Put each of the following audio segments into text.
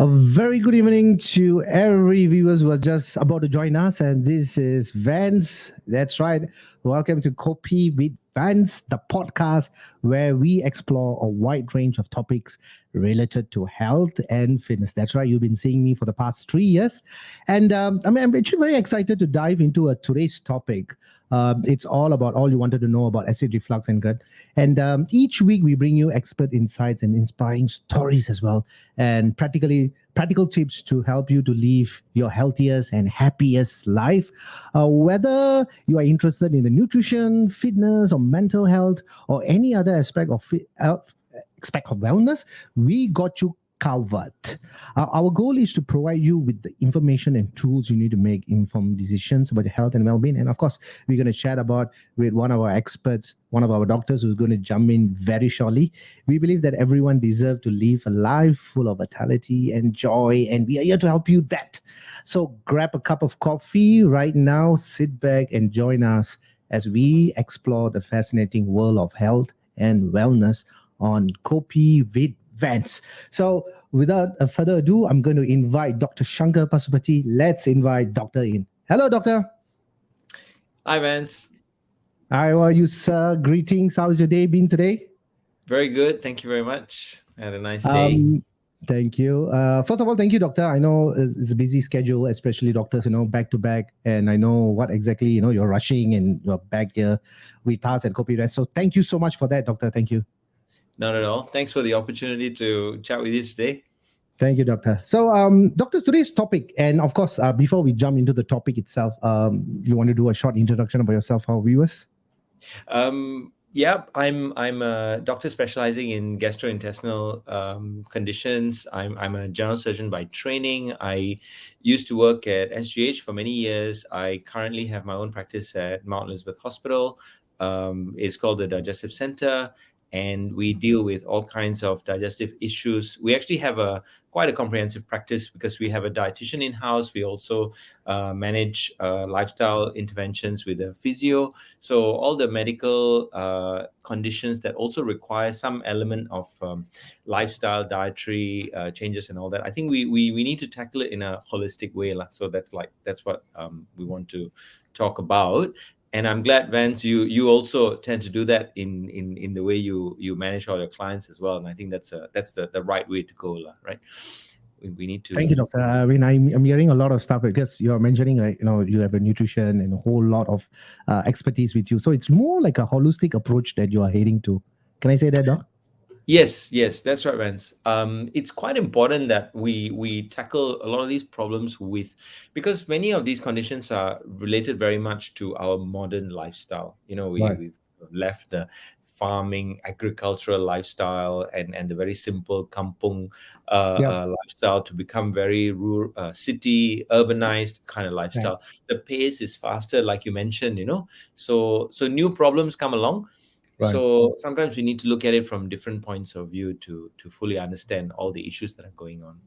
very good evening to every viewers who are just about to join us. And this is Vans. That's right. Welcome to Kopi with Vans, the podcast where we explore a wide range of topics related to health and fitness. That's right. You've been seeing me for the past 3 years. And I'm actually very excited to dive into today's topic. It's all about all you wanted to know about acid reflux and Gerd. And each week we bring you expert insights and inspiring stories as well, and practical tips to help you to live your healthiest and happiest life. Whether you are interested in the nutrition, fitness, or mental health, or any other aspect of wellness, we got you covered. Our goal is to provide you with the information and tools you need to make informed decisions about your health and well-being. And of course, we're going to chat about with one of our experts, one of our doctors who's going to jump in very shortly. We believe that everyone deserves to live a life full of vitality and joy, and we are here to help you that. So grab a cup of coffee right now, sit back and join us as we explore the fascinating world of health and wellness on Kopi with Vans. So without further ado, I'm going to invite Dr. Shankar Pasupati. Let's invite Doctor in. Hello, Doctor. Hi, Vance. How are you, sir? Greetings. How's your day been today? Very good. Thank you very much. I had a nice day. Thank you. First of all, thank you, Doctor. I know it's a busy schedule, especially doctors, back to back. And I know what exactly, you're rushing and you're back here with us at Kopi Rest. So thank you so much for that, Doctor. Thank you. Not at all. Thanks for the opportunity to chat with you today. Thank you, Doctor. So, Doctor, today's topic, and of course, before we jump into the topic itself, you want to do a short introduction about yourself for our viewers? Yeah, I'm a doctor specializing in gastrointestinal conditions. I'm a general surgeon by training. I used to work at SGH for many years. I currently have my own practice at Mount Elizabeth Hospital. It's called the Digestive Center. And we deal with all kinds of digestive issues. We actually have quite a comprehensive practice because we have a dietitian in-house. We also manage lifestyle interventions with a physio. So all the medical conditions that also require some element of lifestyle, dietary changes and all that, I think we need to tackle it in a holistic way. So that's what we want to talk about. And I'm glad, Vance, you also tend to do that in the way you manage all your clients as well. And I think that's the right way to go, right? We need to. Thank you, Doctor. I mean, I'm hearing a lot of stuff because you're mentioning, you have a nutrition and a whole lot of expertise with you. So it's more like a holistic approach that you are heading to. Can I say that, Doc? Yes, that's right, Vance. It's quite important that we tackle a lot of these problems because many of these conditions are related very much to our modern lifestyle. We've left the farming, agricultural lifestyle and the very simple kampung lifestyle to become very rural, city, urbanized kind of lifestyle. Yeah. The pace is faster, like you mentioned, so new problems come along. Right. So sometimes we need to look at it from different points of view to fully understand all the issues that are going on.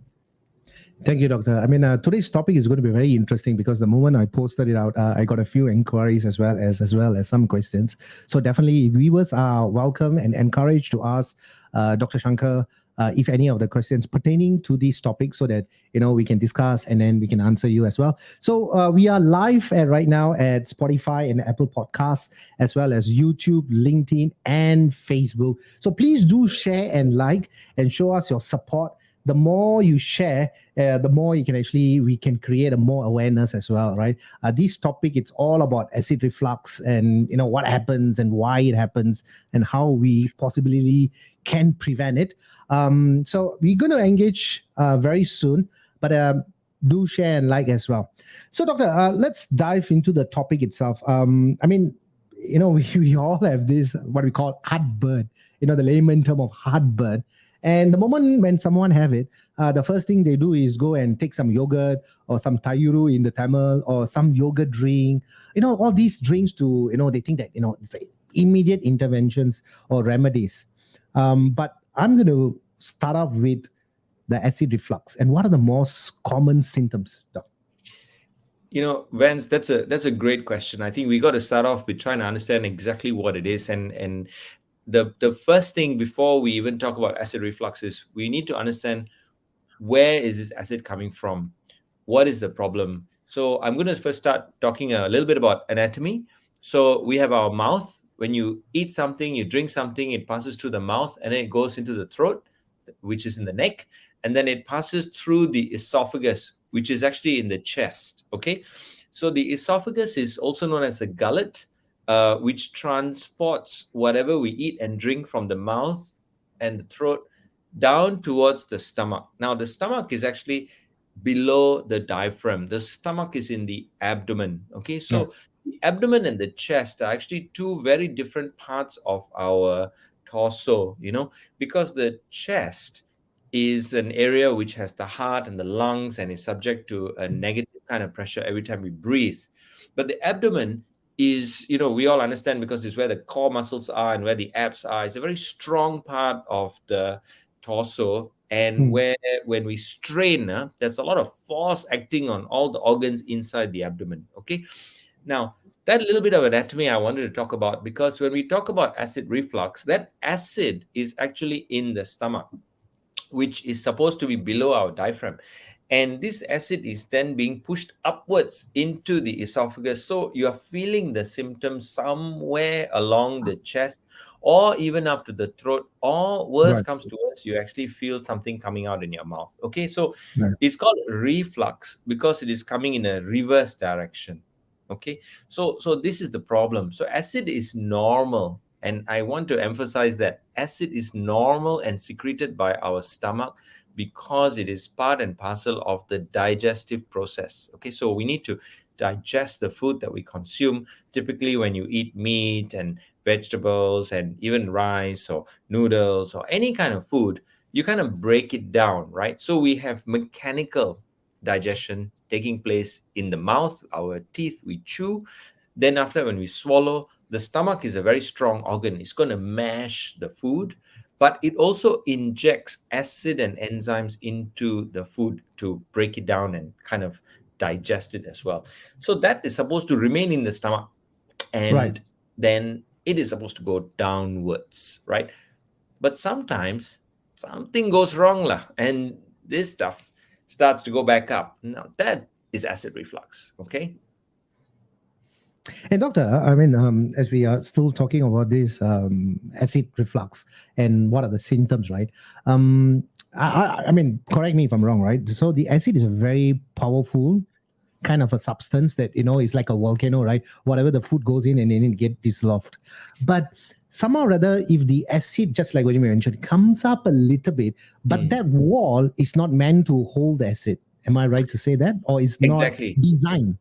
Thank you, Doctor. I mean, today's topic is going to be very interesting because the moment I posted it out, I got a few inquiries as well as some questions. So definitely, viewers are welcome and encouraged to ask Dr. Shankar if any of the questions pertaining to this topic, so that we can discuss and then we can answer you as well. So we are live right now at Spotify and Apple Podcasts, as well as YouTube, LinkedIn, and Facebook. So please do share and like and show us your support. The more you share, the more you can actually we can create a more awareness as well, right? This topic, it's all about acid reflux and what happens and why it happens and how we possibly can prevent it. So we're going to engage very soon, but do share and like as well. So, Doctor, let's dive into the topic itself. I mean, we all have this what we call heartburn. The layman term of heartburn. And the moment when someone have it, the first thing they do is go and take some yogurt or some tayuru in the Tamil or some yogurt drink. All these drinks to they think that it's immediate interventions or remedies. But I'm going to start off with the acid reflux and what are the most common symptoms, Doc? Vance, that's a great question. I think we got to start off with trying to understand exactly what it is, and the first thing before we even talk about acid reflux is we need to understand where is this acid coming from, what is the problem. So I'm going to first start talking a little bit about anatomy. So we have our mouth. When you eat something, you drink something, it passes through the mouth and then it goes into the throat, which is in the neck, and then it passes through the esophagus, which is actually in the chest. Okay, so the esophagus is also known as the gullet, which transports whatever we eat and drink from the mouth and the throat down towards the stomach. Now, the stomach is actually below the diaphragm. The stomach is in the abdomen. Okay, so the abdomen and the chest are actually two very different parts of our torso, because the chest is an area which has the heart and the lungs and is subject to a negative kind of pressure every time we breathe. But the abdomen is, we all understand because it's where the core muscles are and where the abs are. It's a very strong part of the torso, and where when we strain, there's a lot of force acting on all the organs inside the abdomen. Okay, now that little bit of anatomy I wanted to talk about, because when we talk about acid reflux, that acid is actually in the stomach, which is supposed to be below our diaphragm. And this acid is then being pushed upwards into the esophagus. So you're feeling the symptoms somewhere along the chest or even up to the throat, or worse Right. comes to worse, you actually feel something coming out in your mouth. Okay, so Right. it's called reflux because it is coming in a reverse direction. Okay, so this is the problem. So acid is normal, and I want to emphasize that acid is normal and secreted by our stomach because it is part and parcel of the digestive process. Okay, so we need to digest the food that we consume. Typically, when you eat meat and vegetables and even rice or noodles or any kind of food, you kind of break it down, right? So we have mechanical digestion taking place in the mouth, our teeth, we chew. Then after, when we swallow, the stomach is a very strong organ. It's going to mash the food, but it also injects acid and enzymes into the food to break it down and kind of digest it as well. So that is supposed to remain in the stomach, Right. and then it is supposed to go downwards, right? But sometimes something goes wrong lah, and this stuff starts to go back up. Now that is acid reflux. Okay. And doctor, I mean, as we are still talking about this acid reflux and what are the symptoms, right? I mean, correct me if I'm wrong, right? So the acid is a very powerful kind of a substance that is like a volcano, right? Whatever the food goes in and then it get dissolved. But somehow or other, if the acid, just like what you mentioned, comes up a little bit, but that wall is not meant to hold acid. Am I right to say that, or is not Exactly. designed?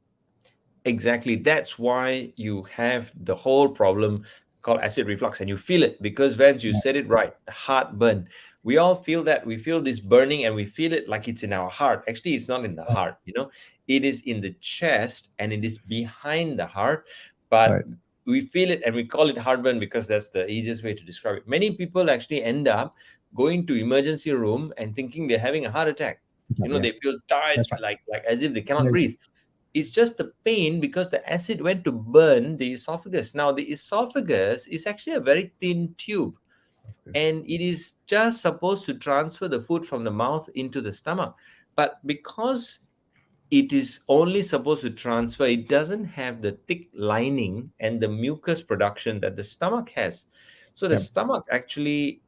Exactly. That's why you have the whole problem called acid reflux, and you feel it because, Vance, you said it right. Heartburn. We all feel that. We feel this burning and we feel it like it's in our heart. Actually, it's not in the heart, it is in the chest and it is behind the heart. But Right. we feel it and we call it heartburn because that's the easiest way to describe it. Many people actually end up going to emergency room and thinking they're having a heart attack. You know, Yeah, they feel tired, that's right. like as if they cannot Very breathe. It's just the pain because the acid went to burn the esophagus. Now, the esophagus is actually a very thin tube, good. and it is just supposed to transfer the food from the mouth into the stomach. But because it is only supposed to transfer, it doesn't have the thick lining and the mucus production that the stomach has. So the Yep. stomach actually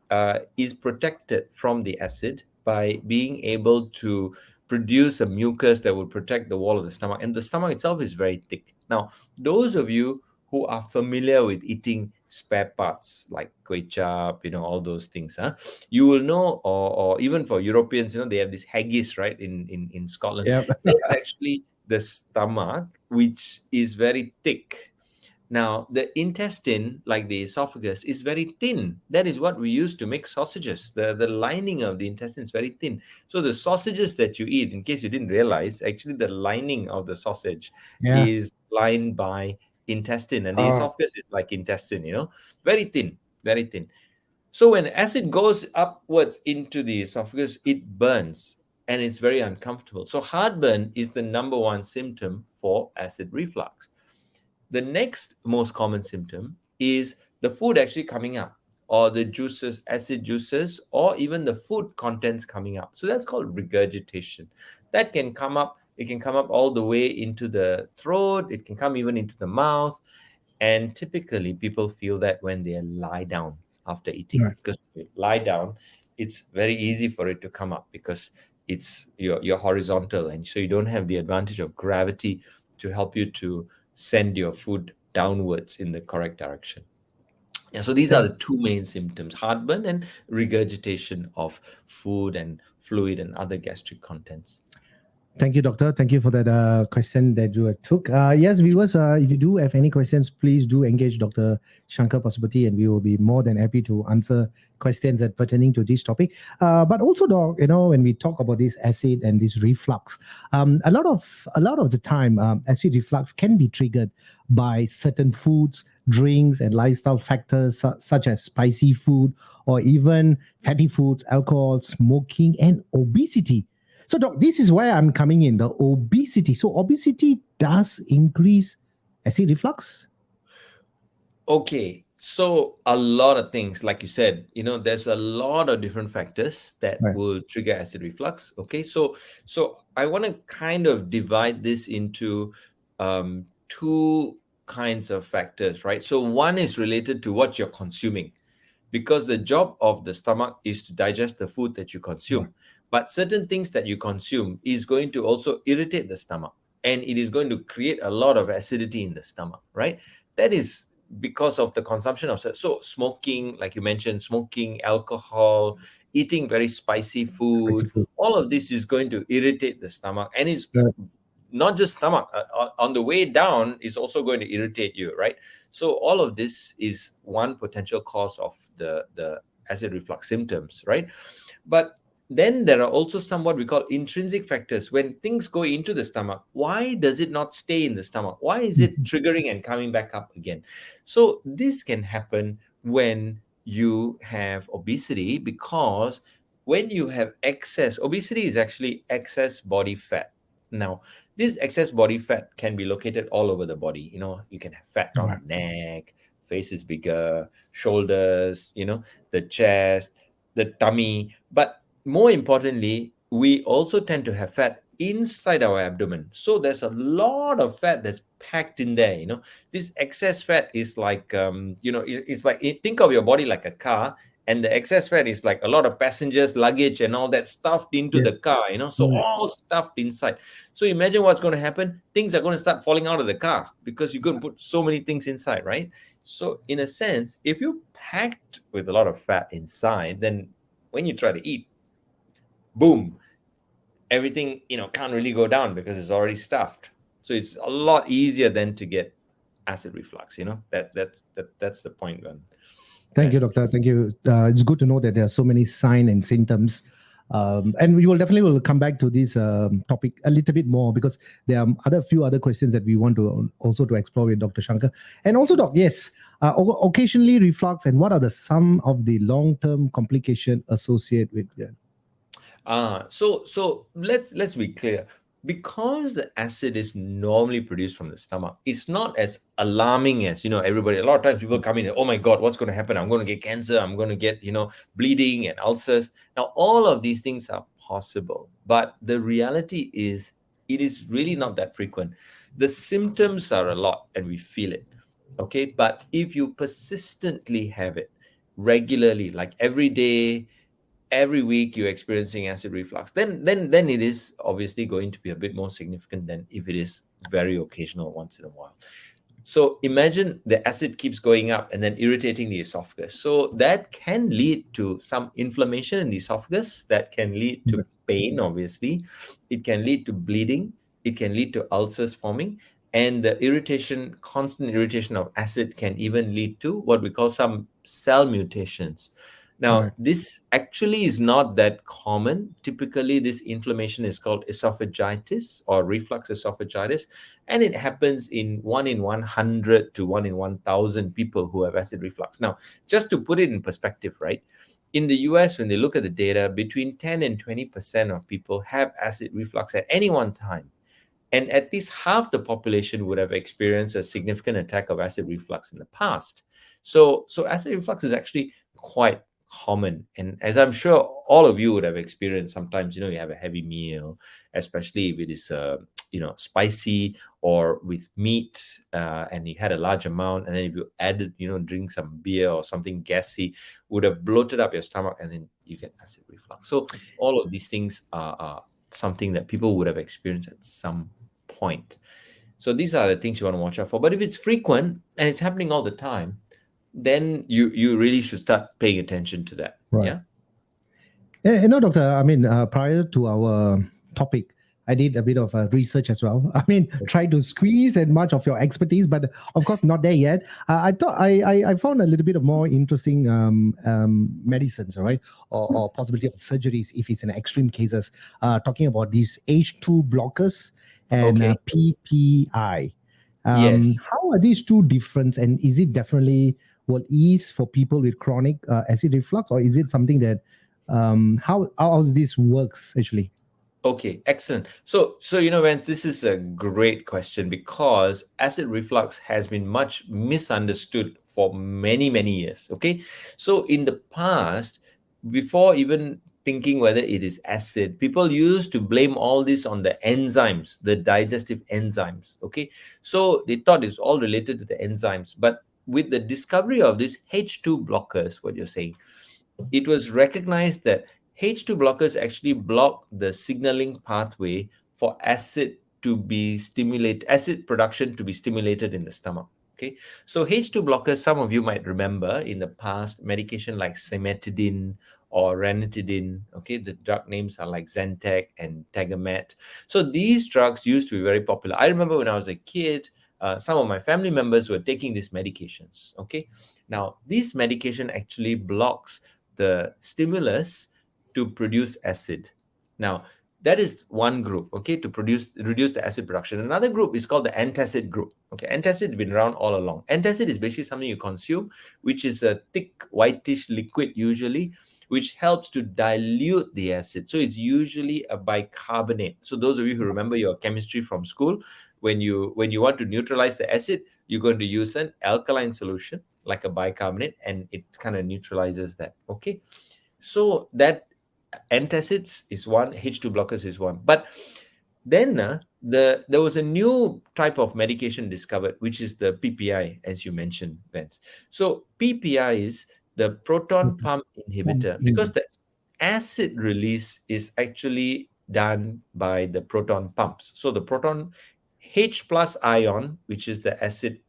is protected from the acid by being able to produce a mucus that will protect the wall of the stomach. And the stomach itself is very thick. Now, those of you who are familiar with eating spare parts like kway chap, all those things, you will know, or even for Europeans, they have this haggis, right, in Scotland. Yep. That's actually the stomach, which is very thick. Now, the intestine, like the esophagus, is very thin. That is what we use to make sausages. The lining of the intestine is very thin. So the sausages that you eat, in case you didn't realize, actually the lining of the sausage Yeah. is lined by intestine, and the Oh, esophagus is like intestine, very thin, very thin. So when acid goes upwards into the esophagus, it burns and it's very uncomfortable. So heartburn is the number one symptom for acid reflux. The next most common symptom is the food actually coming up, or the juices, acid juices, or even the food contents coming up. So that's called regurgitation. That can come up, it can come up all the way into the throat, it can come even into the mouth. And typically, people feel that when they lie down after eating, right. because when you lie down, it's very easy for it to come up because you're horizontal, and so you don't have the advantage of gravity to help you to send your food downwards in the correct direction. Yeah, so these are Yep. the two main symptoms: heartburn and regurgitation of food and fluid and other gastric contents. Thank you, Doctor. Thank you for that question that you took. Yes, viewers, if you do have any questions, please do engage Dr. Shankar Pasupati, and we will be more than happy to answer questions that pertaining to this topic. But also, Doc, when we talk about this acid and this reflux, a lot of the time, acid reflux can be triggered by certain foods, drinks, and lifestyle factors such as spicy food or even fatty foods, alcohol, smoking, and obesity. So, Doc, this is where I'm coming in, the obesity. So, obesity does increase acid reflux? Okay, so a lot of things, like you said, there's a lot of different factors that Right. will trigger acid reflux. Okay, so I want to kind of divide this into two kinds of factors, right? So one is related to what you're consuming, because the job of the stomach is to digest the food that you Right. consume. But certain things that you consume is going to also irritate the stomach, and it is going to create a lot of acidity in the stomach, right? That is because of the consumption of, so smoking, like you mentioned, smoking, alcohol, eating very spicy Spicy food, food. all of this is going to irritate the stomach, and is Right. not just stomach, on the way down is also going to irritate you, right? So all of this is one potential cause of the acid reflux symptoms, right? But then there are also some what we call intrinsic factors. When things go into the stomach, why does it not stay in the stomach? Why is it Mhm. triggering and coming back up again? So this can happen when you have obesity, because when you have excess, obesity is actually excess body fat. Now, this excess body fat can be located all over the body. You can have fat on Right. the neck, face is bigger, shoulders, the chest, the tummy. But more importantly, we also tend to have fat inside our abdomen. So there's a lot of fat that's packed in there. This excess fat is like, it's like, think of your body like a car, and the excess fat is like a lot of passengers, luggage, and all that stuffed into Yeah. the car. So Right. all stuffed inside. So imagine what's going to happen. Things are going to start falling out of the car because you're going to put so many things inside, right? So in a sense, if you're packed with a lot of fat inside, then when you try to eat, boom, everything, can't really go down because it's already stuffed. So it's a lot easier then to get acid reflux. That's the point, when Thank you, Vance. Doctor. Thank you. It's good to know that there are so many signs and symptoms. And we will definitely will come back to this topic a little bit more, because there are few other questions that we want to also to explore with Dr. Shankar. And also, Doc, yes, occasionally reflux, and what are some of the long-term complications associated with that? So let's be clear. Because the acid is normally produced from the stomach, it's not as alarming as, everybody. A lot of times people come in and, oh my God, what's going to happen? I'm going to get cancer. I'm going to get, bleeding and ulcers. Now, all of these things are possible, but the reality is it is really not that frequent. The symptoms are a lot and we feel it. Okay. But if you persistently have it regularly, like every day, every week you're experiencing acid reflux, then it is obviously going to be a bit more significant than if it is very occasional once in a while. So imagine the acid keeps going up and then irritating the esophagus. So that can lead to some inflammation in the esophagus, that can lead to pain, obviously. It can lead to bleeding, it can lead to ulcers forming, and the irritation, constant irritation of acid can even lead to what we call some cell mutations. Now, Right. this actually is not that common. Typically, this inflammation is called esophagitis or reflux esophagitis, and it happens in 1 in 100 to 1 in 1,000 people who have acid reflux. Now, just to put it in perspective, right? In the US, when they look at the data, between 10 and 20% of people have acid reflux at any one time. And at least half the population would have experienced a significant attack of acid reflux in the past. So acid reflux is actually quite common. And as I'm sure all of you would have experienced, sometimes, you have a heavy meal, especially if it is, spicy or with meat, and you had a large amount. And then if you added, drink some beer or something gassy, would have bloated up your stomach and then you get acid reflux. So all of these things are something that people would have experienced at some point. So these are the things you want to watch out for. But if it's frequent and it's happening all the time, then you really should start paying attention to that. Right. Yeah. Doctor, I mean, prior to our topic, I did a bit of research as well. I mean, try to squeeze as much of your expertise, but of course, not there yet. I thought I found a little bit of more interesting medicines, all right, or possibility of surgeries if it's in extreme cases. Talking about these H2 blockers and Okay. PPI. Yes. How are these two different, and is it definitely will ease for people with chronic acid reflux, or is it something that how this works actually? Okay, excellent. So Vance, this is a great question because acid reflux has been much misunderstood for many, many years. Okay, so in the past, before even thinking whether it is acid, people used to blame all this on the enzymes, the digestive enzymes. Okay, so they thought it's all related to the enzymes, but with the discovery of these H2 blockers, what you're saying, it was recognized that H2 blockers actually block the signaling pathway for acid production to be stimulated in the stomach. Okay, so H2 blockers, some of you might remember in the past, medication like cimetidine or ranitidine. Okay, the drug names are like Zantac and Tagamet. So these drugs used to be very popular. I remember when I was a kid, some of my family members were taking these medications. Okay, now this medication actually blocks the stimulus to produce acid. Now, that is one group, okay, to reduce the acid production. Another group is called the antacid group. Okay, antacid has been around all along. Antacid is basically something you consume, which is a thick whitish liquid usually, which helps to dilute the acid. So it's usually a bicarbonate. So those of you who remember your chemistry from school, when you want to neutralize the acid, you're going to use an alkaline solution like a bicarbonate, and it kind of neutralizes that. Okay, so that antacids is one, H2 blockers is one. But then there was a new type of medication discovered, which is the PPI, as you mentioned, Vance. So PPI is the proton pump inhibitor because the acid release is actually done by the proton pumps. So the proton H plus ion, which is the acid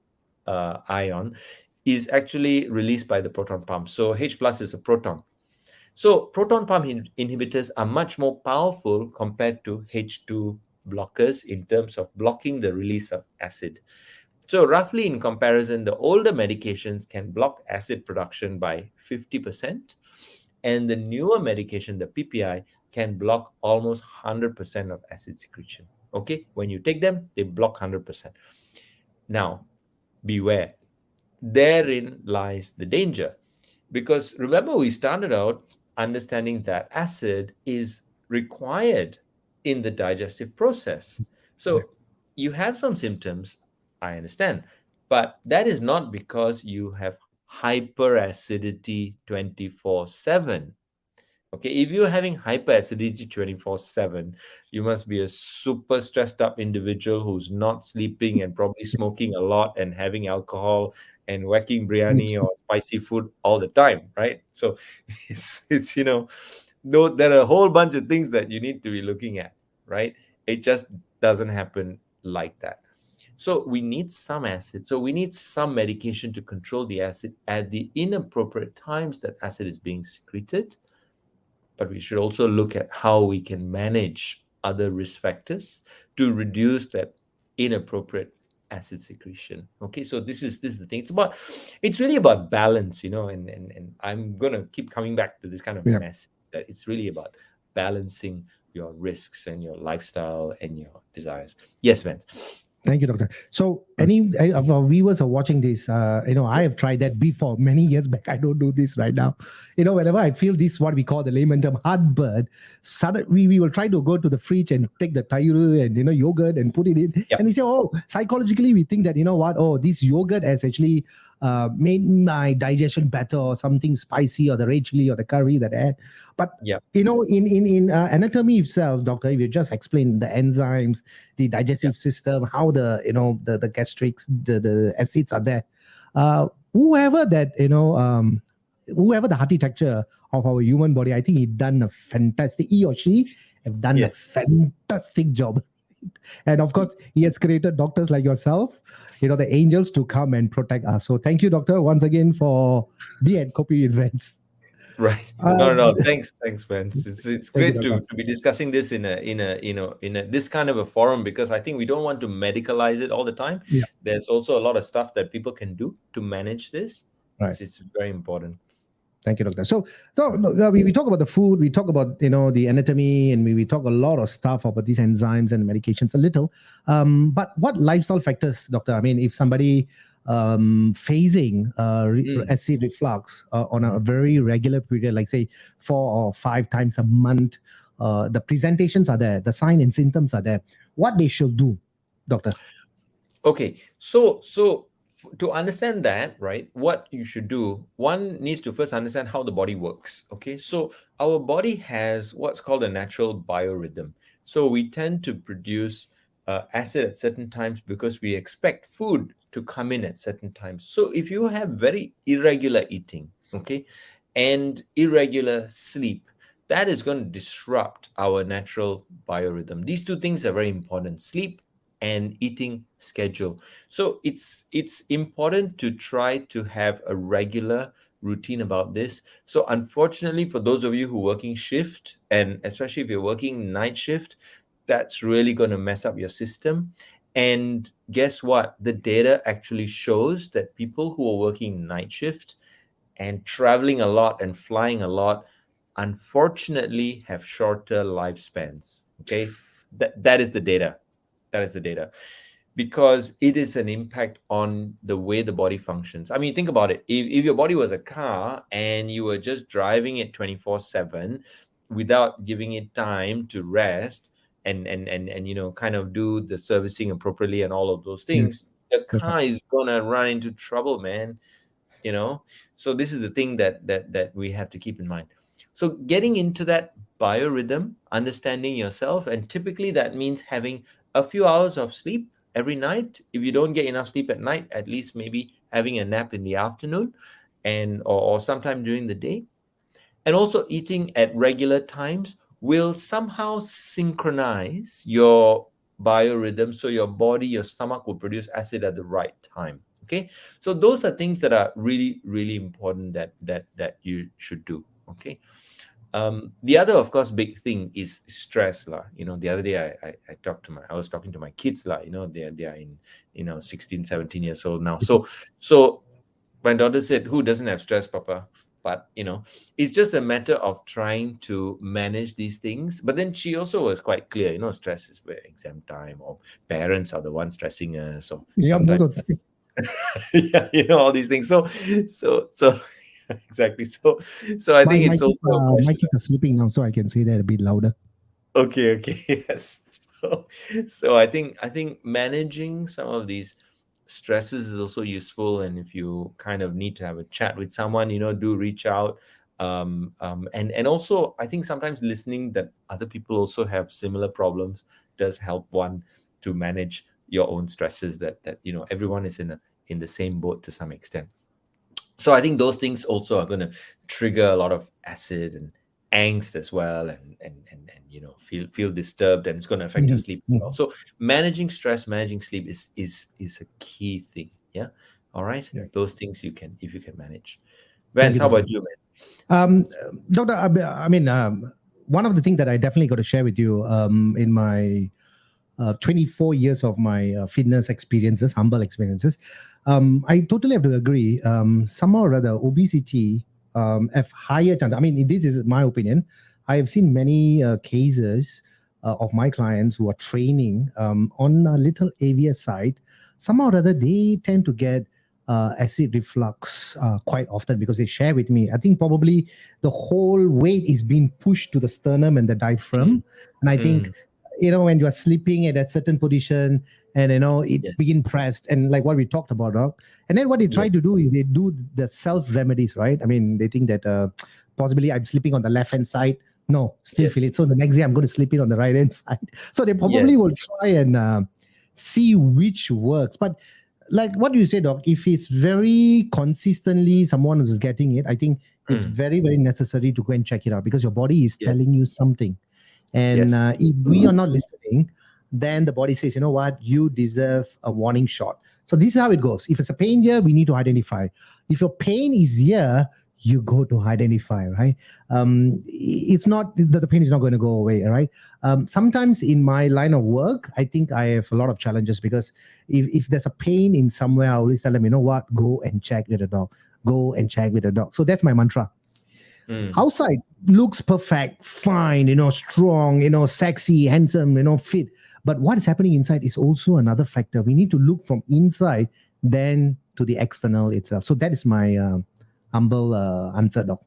ion, is actually released by the proton pump. So H plus is a proton. So proton pump inhibitors are much more powerful compared to H2 blockers in terms of blocking the release of acid. So roughly in comparison, the older medications can block acid production by 50%, and the newer medication, the PPI, can block almost 100% of acid secretion. Okay, when you take them, they block 100%. Now, beware. Therein lies the danger. Because remember, we started out understanding that acid is required in the digestive process. Correct. So you have some symptoms, I understand, but that is not because you have hyperacidity 24/7. Okay, if you're having hyperacidity 24/7, you must be a super stressed up individual who's not sleeping and probably smoking a lot and having alcohol and whacking biryani or spicy food all the time, right? So it's though there are a whole bunch of things that you need to be looking at, right? It just doesn't happen like that. So we need some acid. So we need some medication to control the acid at the inappropriate times that acid is being secreted, but we should also look at how we can manage other risk factors to reduce that inappropriate acid secretion. Okay, so this is the thing. It's really about balance, and I'm gonna keep coming back to this kind of Yeah. message that it's really about balancing your risks and your lifestyle and your desires. Yes, Vance. Thank you, doctor. So, any of our viewers are watching this, I Yes. have tried that before many years back. I don't do this right now. Whenever I feel this, what we call the layman term heartburn, suddenly we will try to go to the fridge and take the tairu and yogurt and put it in, Yeah. and we say, oh, psychologically we think that oh, this yogurt has actually made my digestion better, or something spicy, or the red chili or the curry that I had. But Yeah. in anatomy itself, doctor, if you just explain the enzymes, the digestive system, how the gastrics, the acids are there. Whoever that whoever the architecture of our human body, I think he or she have done a Yes. fantastic job. And of course, he has created doctors like yourself, the angels to come and protect us. So thank you, doctor, once again for being at Kopi With Vans. Right. No, Uh, no, no. Thanks, Vance. It's Thank you, great doctor. to be discussing this in a this kind of a forum, because I think we don't want to medicalize it all the time. Yeah, There's also a lot of stuff that people can do to manage this. right. It's very important. Thank you, doctor. So we talk about the food, we talk about the anatomy, and we talk a lot of stuff about these enzymes and medications a little. But what lifestyle factors, doctor? I mean, if somebody facing Mm. acid reflux on a very regular period, like say 4 or 5 times a month, the presentations are there, the sign and symptoms are there. What they should do, doctor? Okay, to understand that, right, what you should do, one needs to first understand how the body works. Okay, so our body has what's called a natural biorhythm. So we tend to produce acid at certain times because we expect food to come in at certain times. So if you have very irregular eating, okay, and irregular sleep, that is going to disrupt our natural biorhythm. These two things are very important: sleep and eating schedule. So it's important to try to have a regular routine about this. So unfortunately, for those of you who are working shift, and especially if you're working night shift, that's really going to mess up your system. And guess what? The data actually shows that people who are working night shift and traveling a lot and flying a lot, unfortunately, have shorter lifespans. Okay, that is the data. That is the data, because it is an impact on the way the body functions. I mean, think about it. If your body was a car and you were just driving it 24/7 without giving it time to rest and kind of do the servicing appropriately and all of those Yes, things, the that's right. car is gonna run into trouble, man. you know so this is the thing that we have to keep in mind. So getting into that biorhythm, understanding yourself, and typically that means having a few hours of sleep every night. If you don't get enough sleep at night, at least maybe having a nap in the afternoon, or sometime during the day. And also eating at regular times will somehow synchronize your biorhythm, so your body, your stomach will produce acid at the right time. Okay, so those are things that are really, really important that you should do. Okay. The other, of course, big thing is stress lah. The other day I was talking to my kids lah. They are in 16, 17 years old now. So my daughter said, "Who doesn't have stress, Papa?" But it's just a matter of trying to manage these things. But then she also was quite clear. Stress is where exam time, or parents are the ones stressing us, or Yeah, most sometimes of the yeah, all these things. So exactly. So I my think my it's kids also a my question. kids are sleeping now, so I can say that a bit louder. Okay, okay, yes. So I think managing some of these stresses is also useful, and if you kind of need to have a chat with someone, do reach out. And also I think sometimes listening that other people also have similar problems does help one to manage your own stresses. That everyone is in the same boat to some extent. So I think those things also are going to trigger a lot of acid and angst as well, and feel disturbed, and it's going to affect your Mhm, sleep as well. mhm. So managing stress, managing sleep is a key thing. Yeah. All right, Yeah. those things you can, if you can manage. Thank Vance, you, how Doctor. about you, man? Um, Doctor, I mean, one of the things that I definitely got to share with you in my 24 years of my fitness experiences, humble experiences, I totally have to agree. Somehow or other, obesity have higher chance. I mean, this is my opinion. I have seen many cases of my clients who are training on a little heavier side. Somehow or other, they tend to get acid reflux quite often because they share with me. I think probably the whole weight is being pushed to the sternum and the Mm, diaphragm. And I think mm, when you are sleeping at a certain position and it yes, being pressed and like what we talked about, and then what they try yes, to do is they do the self remedies, right? I mean, they think that possibly I'm sleeping on the left hand side. No, still feel yes, it. So the next day I'm going to sleep it on the right hand side. So they probably yes. will try and see which works. But like what you say, Doc, if it's very consistently someone is getting it, I think it's Mm, very, very necessary to go and check it out because your body is yes, telling you something. And yes. if we are not listening, then the body says, you know what, you deserve a warning shot. So this is how it goes. If it's a pain here, we need to identify. If your pain is here, you go to identify, right? It's not that the pain is not going to go away, right? Sometimes in my line of work, I think I have a lot of challenges because if there's a pain in somewhere, I always tell them, you know what, go and check with the dog. Go and check with the dog. So that's my mantra. Mm. Outside looks perfect, fine, strong, sexy, handsome, fit. But what is happening inside is also another factor. We need to look from inside then to the external itself. So that is my humble answer, Doc.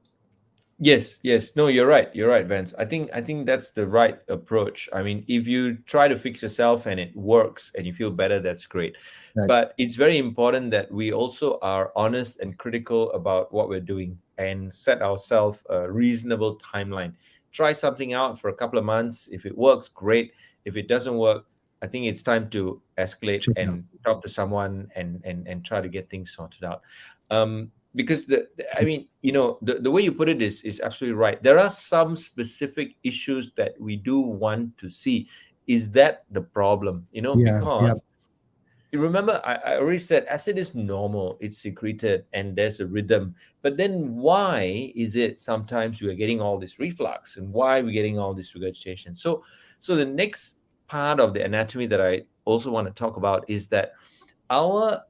Yes, yes. No, you're right. You're right, Vance. I think that's the right approach. I mean, if you try to fix yourself and it works and you feel better, that's great. Right. But it's very important that we also are honest and critical about what we're doing and set ourselves a reasonable timeline. Try something out for a couple of months. If it works, great. If it doesn't work, I think it's time to escalate Check it out. and talk to someone and try to get things sorted out. Because I mean, the way you put it is absolutely right. There are some specific issues that we do want to see. Is that the problem? Yeah, yeah, Because you remember, I already said acid is normal, it's secreted and there's a rhythm. But then why is it sometimes we are getting all this reflux, and why are we getting all this regurgitation? So the next part of the anatomy that I also want to talk about is that our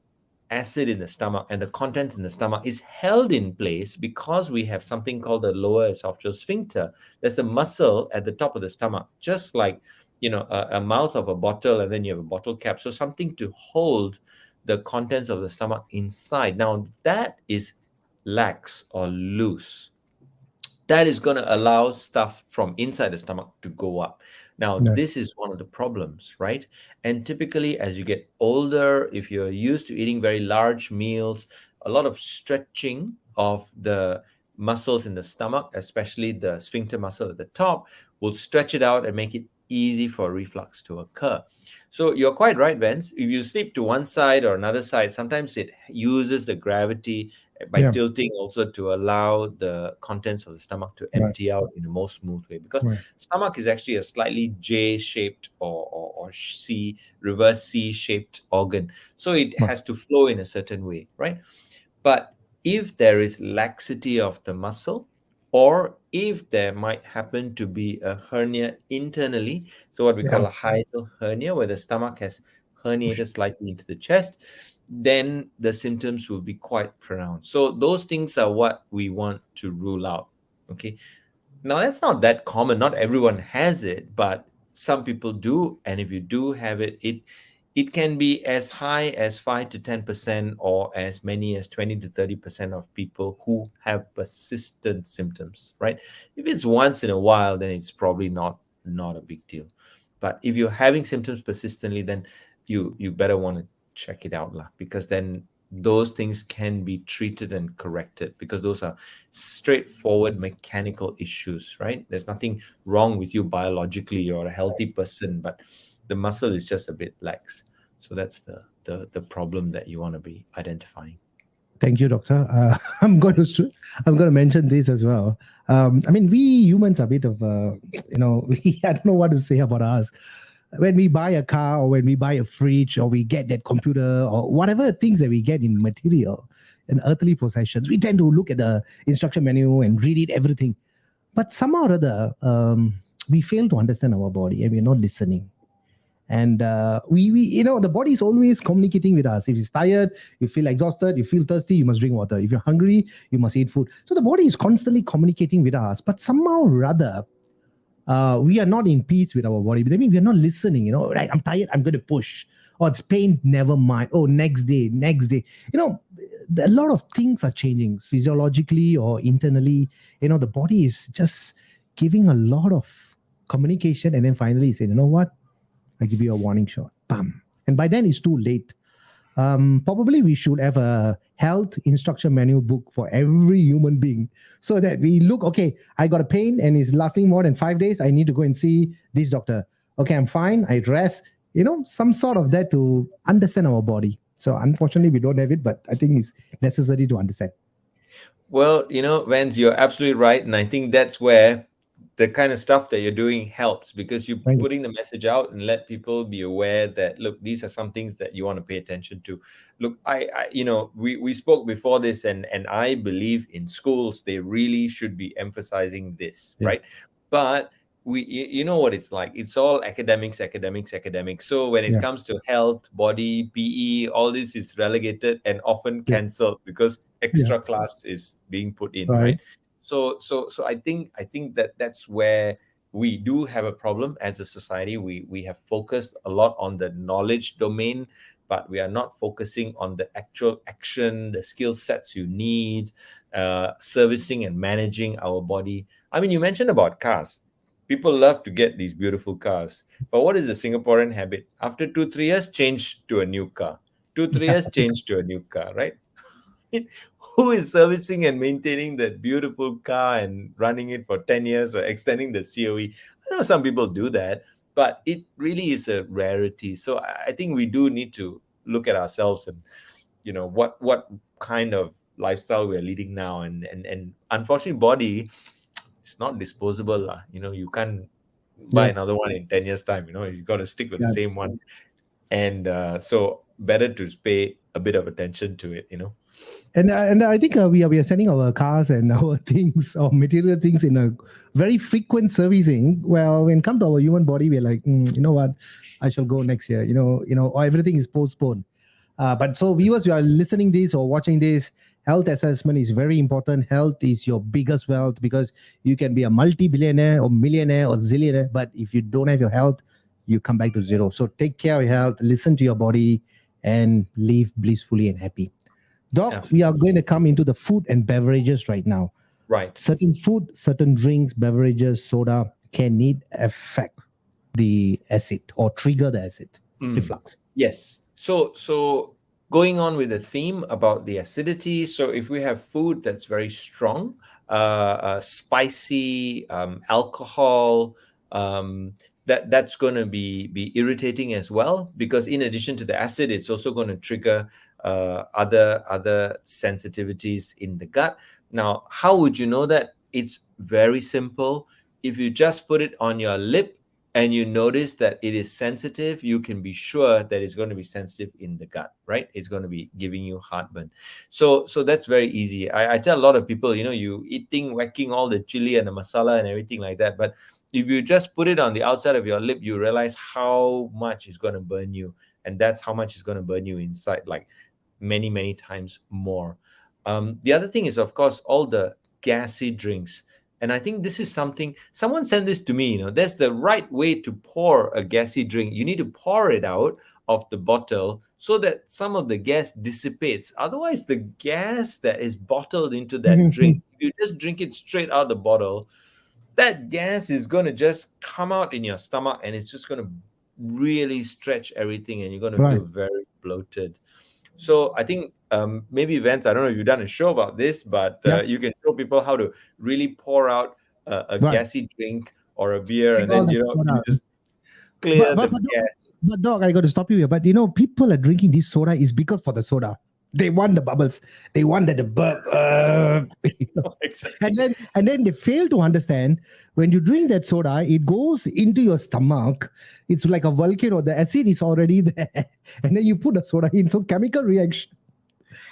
acid in the stomach and the contents in the stomach is held in place because we have something called the lower esophageal sphincter. There's a muscle at the top of the stomach, just like a mouth of a bottle, and then you have a bottle cap. So something to hold the contents of the stomach inside. Now that is lax or loose, that is going to allow stuff from inside the stomach to go up. Now, yeah, this is one of the problems, right? And typically, as you get older, if you're used to eating very large meals, a lot of stretching of the muscles in the stomach, especially the sphincter muscle at the top, will stretch it out and make it easy for reflux to occur. So you're quite right, Vance. If you sleep to one side or another side, sometimes it uses the gravity by yeah. tilting also to allow the contents of the stomach to Right, empty out in a most smooth way, because right, stomach is actually a slightly J-shaped or C, reverse C-shaped organ, so it right. has to flow in a certain way, right? But if there is laxity of the muscle, or if there might happen to be a hernia internally, so what we Yeah. call a hiatal hernia, where the stomach has herniated slightly into the chest, then the symptoms will be quite pronounced. So those things are what we want to rule out. Okay. Now that's not that common. Not everyone has it, but some people do. And if you do have it, it can be as high as 5 to 10%, or as many as 20 to 30% of people who have persistent symptoms, right? If it's once in a while, then it's probably not not a big deal. But if you're having symptoms persistently, then you better want to check it out lah, because then those things can be treated and corrected, because those are straightforward mechanical issues, right? There's nothing wrong with you biologically. You're a healthy person, but the muscle is just a bit lax. So that's the problem that you want to be identifying. Thank you, doctor. I'm going to mention this as well. I mean, we humans are a bit of I don't know what to say about us. When we buy a car or when we buy a fridge or we get that computer or whatever things that we get in material and earthly possessions, we tend to look at the instruction manual and read it everything. But somehow or other, we fail to understand our body and we're not listening. And we the body is always communicating with us. If it's tired, you feel exhausted, you feel thirsty, you must drink water. If you're hungry, you must eat food. So the body is constantly communicating with us, but somehow or other, we are not in peace with our body. But I mean, we're not listening. Right? I'm tired, I'm going to push. Or it's pain, never mind. Oh, next day. A lot of things are changing physiologically or internally. The body is just giving a lot of communication, and then finally saying, you know what? I give you a warning shot. Bam. And by then it's too late. Probably we should have a health instruction manual book for every human being, so that we look, okay, I got a pain and it's lasting more than 5 days. I need to go and see this doctor. Okay, I'm fine. I rest. Some sort of that to understand our body. So unfortunately, we don't have it, but I think it's necessary to understand. Well, Vance, you're absolutely right. And I think that's where the kind of stuff that you're doing helps, because you're Thank you. putting the message out and let people be aware that, look, these are some things that you want to pay attention to. Look, we spoke before this, and I believe in schools, they really should be emphasizing this, Yeah. right? But you know what it's like. It's all academics. So when it Yeah. comes to health, body, PE, all this is relegated and often Yeah. cancelled because Yeah. extra class is being put in, Right. right? So I think that's where we do have a problem as a society. We have focused a lot on the knowledge domain, but we are not focusing on the actual action, the skill sets you need, servicing and managing our body. I mean, you mentioned about cars. People love to get these beautiful cars, but what is the Singaporean habit? After 2 3 years, change to a new car. 2 3 years, change to a new car, right? Who is servicing and maintaining that beautiful car and running it for 10 years or extending the COE? I know some people do that, but it really is a rarity. So I think we do need to look at ourselves and, what kind of lifestyle we're leading now. And unfortunately, body, it's not disposable lah. You can't buy Yeah. another one in 10 years time. You got to stick with the Yeah. same one. And so better to pay a bit of attention to it. And I think we are sending our cars and our things, our material things, in a very frequent servicing. Well, when it comes to our human body, we're like, you know what, I shall go next year. Or everything is postponed. But so viewers, you are listening this or watching this, health assessment is very important. Health is your biggest wealth, because you can be a multi-billionaire or millionaire or zillionaire, but if you don't have your health, you come back to zero. So take care of your health, listen to your body, and live blissfully and happy. Doc, Absolutely. we are going to come into the food and beverages right now. Right. Certain food, certain drinks, beverages, soda can affect the acid or trigger the acid reflux. Yes. So going on with the theme about the acidity. So if we have food that's very strong, spicy, alcohol, that's going to be irritating as well, because in addition to the acid, it's also going to trigger other sensitivities in the gut. Now, how would you know that? It's very simple. If you just put it on your lip and you notice that it is sensitive, you can be sure that it's going to be sensitive in the gut, right? It's going to be giving you heartburn. So that's very easy. I tell a lot of people, you whacking all the chili and the masala and everything like that, but if you just put it on the outside of your lip, you realize how much is going to burn you, and that's how much is going to burn you inside, like many, many times more. The other thing is, of course, all the gassy drinks. And I think this is something, someone sent this to me, there's the right way to pour a gassy drink. You need to pour it out of the bottle so that some of the gas dissipates. Otherwise, the gas that is bottled into that drink, if you just drink it straight out of the bottle, that gas is going to just come out in your stomach, and it's just going to really stretch everything, and you're going to feel Right. very bloated. So I think maybe Vance, I don't know if you've done a show about this, but Yeah. you can show people how to really pour out a Right. gassy drink or a beer, Take and all then that you soda. just But clear but the but gas. but dog, I got to stop you here. But people are drinking this soda is because for the soda. They want the bubbles. They want that the burp. And Exactly. then they fail to understand when you drink that soda, it goes into your stomach. It's like a volcano. The acid is already there, and then you put the soda in. So chemical reaction.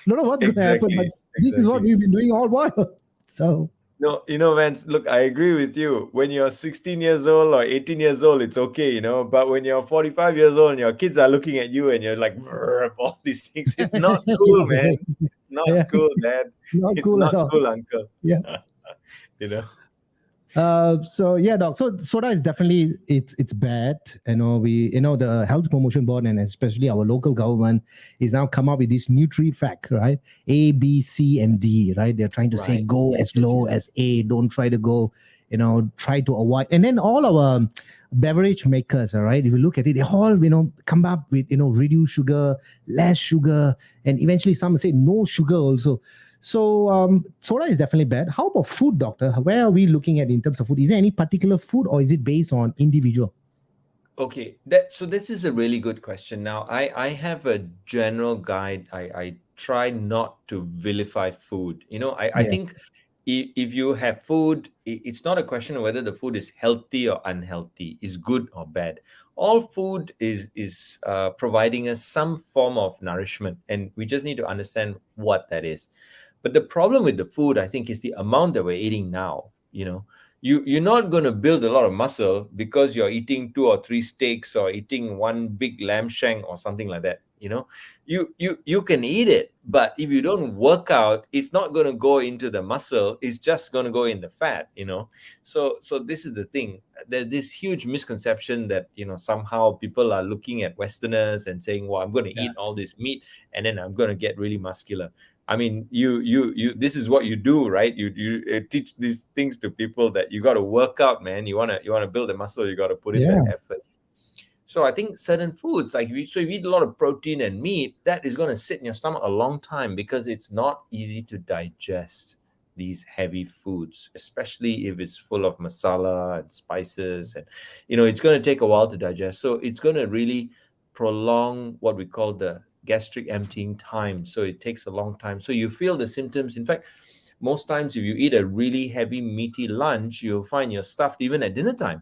Don't know what's going to happen, but Exactly. this is what Exactly. we've been doing all while. So No, Vance, look, I agree with you. When you're 16 years old or 18 years old, it's okay, but when you're 45 years old and your kids are looking at you and you're like, "Brrr," all these things, it's not cool, man. yeah, It's not yeah, cool, Dad. not It's cool at not all. cool, Uncle. Yeah. you know? So yeah, doc. So soda is definitely it's bad. The health promotion board and especially our local government is now come up with this nutri fact, right? A, B, C, and D, right? They're trying to say Right. go Yes, as yes, low yes. as A. Don't try to go, try to avoid. And then all our beverage makers, all right. If you look at it, they all come up with reduce sugar, less sugar, and eventually some say no sugar also. So soda is definitely bad. How about food, doctor? Where are we looking at in terms of food? Is there any particular food or is it based on individual? Okay, so this is a really good question. Now, I have a general guide. I try not to vilify food. I Yeah. think if you have food, it's not a question of whether the food is healthy or unhealthy, is good or bad. All food is providing us some form of nourishment, and we just need to understand what that is. But the problem with the food, I think, is the amount that we're eating now. You're not going to build a lot of muscle because you're eating two or three steaks or eating one big lamb shank or something like that. You can eat it, but if you don't work out, it's not going to go into the muscle. It's just going to go in the fat. So this is the thing. There's this huge misconception that somehow people are looking at Westerners and saying, well, I'm going to Yeah. eat all this meat and then I'm going to get really muscular. I mean, you. This is what you do, right? You teach these things to people that you got to work out, man. You wanna build a muscle. You got to put in that Yeah. effort. So I think certain foods, like if you eat a lot of protein and meat, that is going to sit in your stomach a long time because it's not easy to digest these heavy foods, especially if it's full of masala and spices, and it's going to take a while to digest. So it's going to really prolong what we call the gastric emptying time. So it takes a long time. So you feel the symptoms. In fact, most times if you eat a really heavy meaty lunch, you'll find you're stuffed even at dinner time.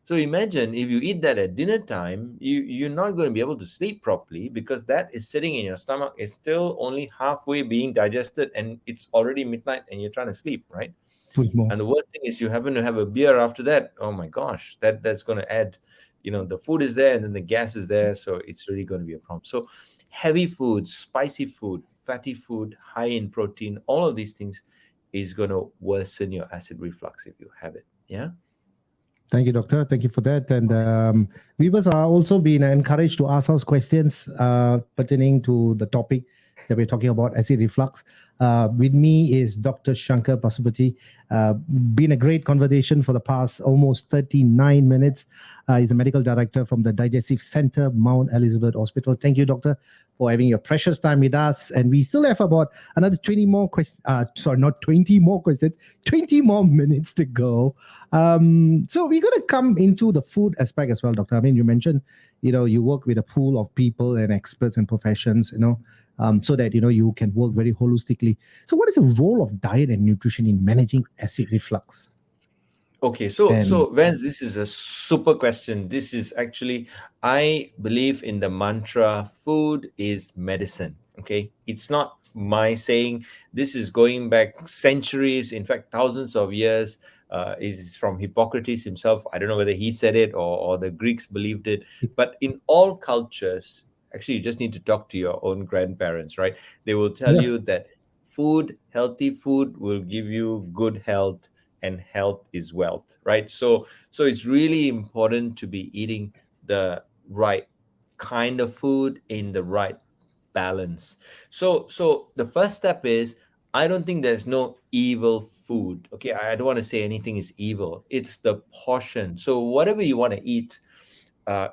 So imagine if you eat that at dinner time, you're not going to be able to sleep properly because that is sitting in your stomach. It's still only halfway being digested and it's already midnight and you're trying to sleep, right? Food more. And the worst thing is you happen to have a beer after that. Oh my gosh, that's going to add, the food is there and then the gas is there. So it's really going to be a problem. So heavy food, spicy food, fatty food, high in protein, all of these things is going to worsen your acid reflux if you have it. Yeah. Thank you, doctor. Thank you for that. And viewers are also being encouraged to ask us questions pertaining to the topic that we're talking about, acid reflux. With me is Dr. Shankar Pasupati. Been a great conversation for the past almost 39 minutes. He's the medical director from the Digestive Center, Mount Elizabeth Hospital. Thank you, doctor, for having your precious time with us. And we still have about another 20 more questions. Sorry, not 20 more questions, 20 more minutes to go. So we're going to come into the food aspect as well, doctor. I mean, you mentioned, you work with a pool of people and experts and professions, so that, you can work very holistically. So what is the role of diet and nutrition in managing acid reflux? Okay, so And Vance, this is a super question. This is actually, I believe in the mantra, food is medicine. Okay, it's not my saying. This is going back centuries, in fact, thousands of years. Is from Hippocrates himself. I don't know whether he said it or the Greeks believed it, but in all cultures, actually, you just need to talk to your own grandparents, right? They will tell yeah, you that healthy food will give you good health, and health is wealth, right? So it's really important to be eating the right kind of food in the right balance. So the first step is, I don't think there's no evil food. Okay, I don't want to say anything is evil. It's the portion. So whatever you want to eat,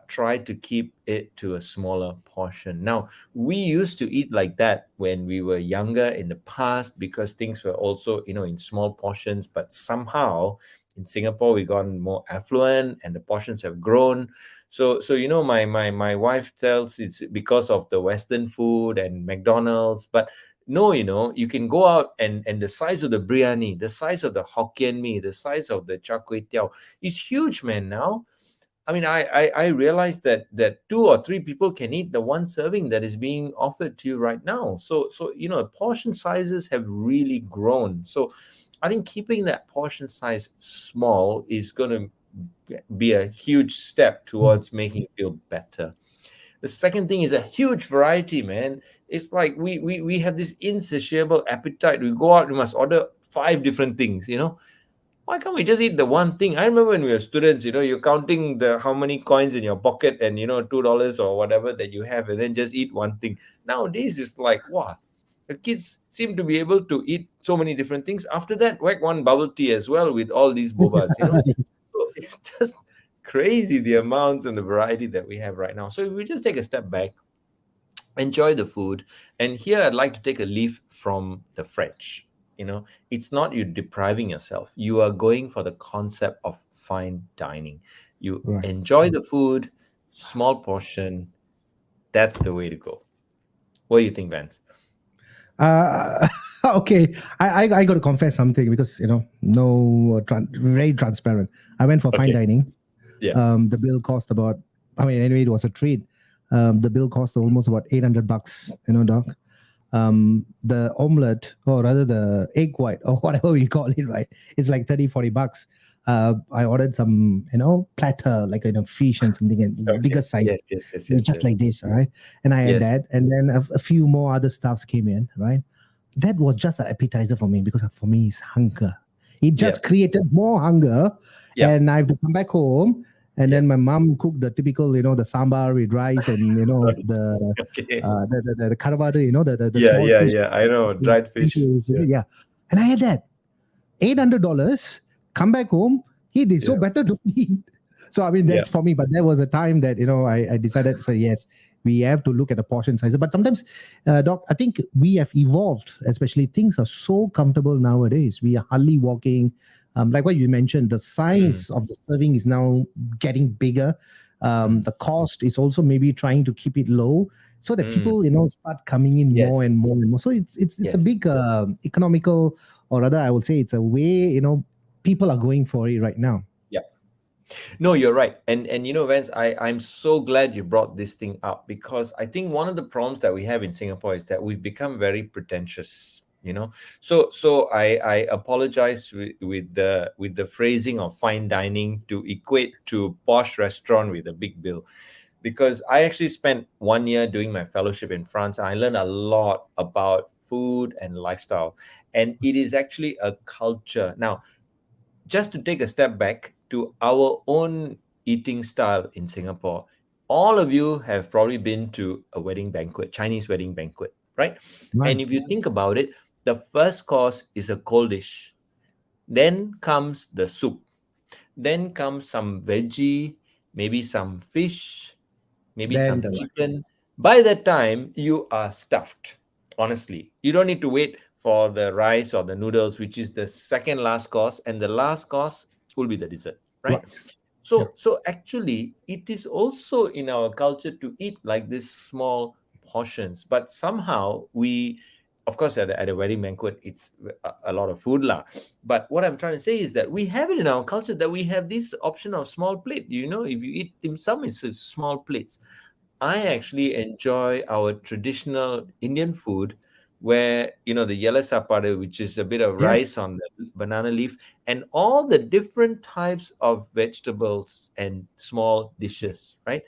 try to keep it to a smaller portion. Now, we used to eat like that when we were younger in the past because things were also, in small portions. But somehow in Singapore, we gotten more affluent and the portions have grown. So my wife tells it's because of the Western food and McDonald's, but no, you can go out and the size of the biryani, the size of the Hokkien mee, the size of the char kway teow is huge, man. Now, I mean, I realize that two or three people can eat the one serving that is being offered to you right now. So portion sizes have really grown. So I think keeping that portion size small is going to be a huge step towards making you feel better. The second thing is a huge variety, man. It's like we have this insatiable appetite. We go out, we must order five different things. Why can't we just eat the one thing? I remember when we were students, you're counting the how many coins in your pocket and $2 or whatever that you have, and then just eat one thing. Nowadays it's like, wow, the kids seem to be able to eat so many different things. After that, whack one bubble tea as well with all these bobas. So it's just crazy the amounts and the variety that we have right now. So if we just take a step back, enjoy the food. And here I'd like to take a leaf from the French. It's not you depriving yourself. You are going for the concept of fine dining. You Right. enjoy the food, small portion. That's the way to go. What do you think, Vance? Okay, I got to confess something because no very transparent. I went for fine Okay. dining. Yeah. The bill cost about. I mean, anyway, it was a treat. The bill cost almost about $800. Doc. The omelette, or rather the egg white, or whatever we call it, right? It's like $30-40. I ordered some, platter, like fish and something, and Okay. bigger size, Yes, yes, yes, yes, just yes. like this, all right? And I had Yes. that, and then a few more other stuffs came in, right? That was just an appetizer for me because for me it's hunger. It Yeah. just created more hunger, Yeah. and I have to come back home. And Yeah. then my mom cooked the typical, the sambar with rice and Okay. the karavadu, the Yeah, small yeah, fish. yeah. I know. Dried fish. Yeah. Yeah, and I had that $800. Come back home, it is so Yeah. better to eat. So I mean, Yeah. that's for me. But there was a time that I decided. So yes, we have to look at the portion size. But sometimes, Doc, I think we have evolved. Especially things are so comfortable nowadays. We are hardly walking. Like what you mentioned, the Mm, size of the serving is now getting bigger. mm, The cost is also maybe trying to keep it low so that mm. people start coming in more Yes. and more and more. So it's a Yes. big economical, or rather I would say it's a way people are going for it right now. Yeah. No, you're right. And Vance, I'm so glad you brought this thing up because I think one of the problems that we have in Singapore is that we've become very pretentious. So I apologize with the phrasing of fine dining to equate to posh restaurant with a big bill. Because I actually spent 1 year doing my fellowship in France. I learned a lot about food and lifestyle. And it is actually a culture. Now, just to take a step back to our own eating style in Singapore, all of you have probably been to a wedding banquet, Chinese wedding banquet, right? Right. And if you think about it, the first course is a cold dish. Then comes the soup. Then comes some veggie, maybe some fish, maybe Then some the chicken. By that time, you are stuffed. Honestly, you don't need to wait for the rice or the noodles, which is the second last course, and the last course will be the dessert, right? right. Yeah. So actually, it is also in our culture to eat like this small portions, but somehow we, of course, at a wedding banquet, it's a lot of food lah. But what I'm trying to say is that we have it in our culture that we have this option of small plate. If you eat dim sum, it's small plates. I actually enjoy our traditional Indian food where, the yellow sapade, which is a bit of Yes. rice on the banana leaf, and all the different types of vegetables and small dishes, right?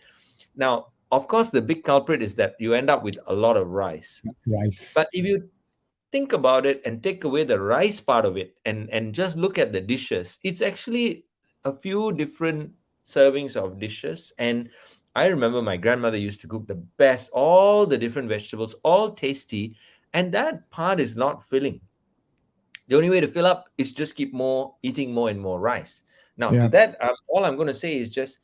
Now, of course, the big culprit is that you end up with a lot of rice. Rice. But if you think about it and take away the rice part of it and just look at the dishes, it's actually a few different servings of dishes. And I remember my grandmother used to cook the best, all the different vegetables, all tasty, and that part is not filling. The only way to fill up is just keep more eating more and more rice. Now, to Yeah. that, all I'm going to say is just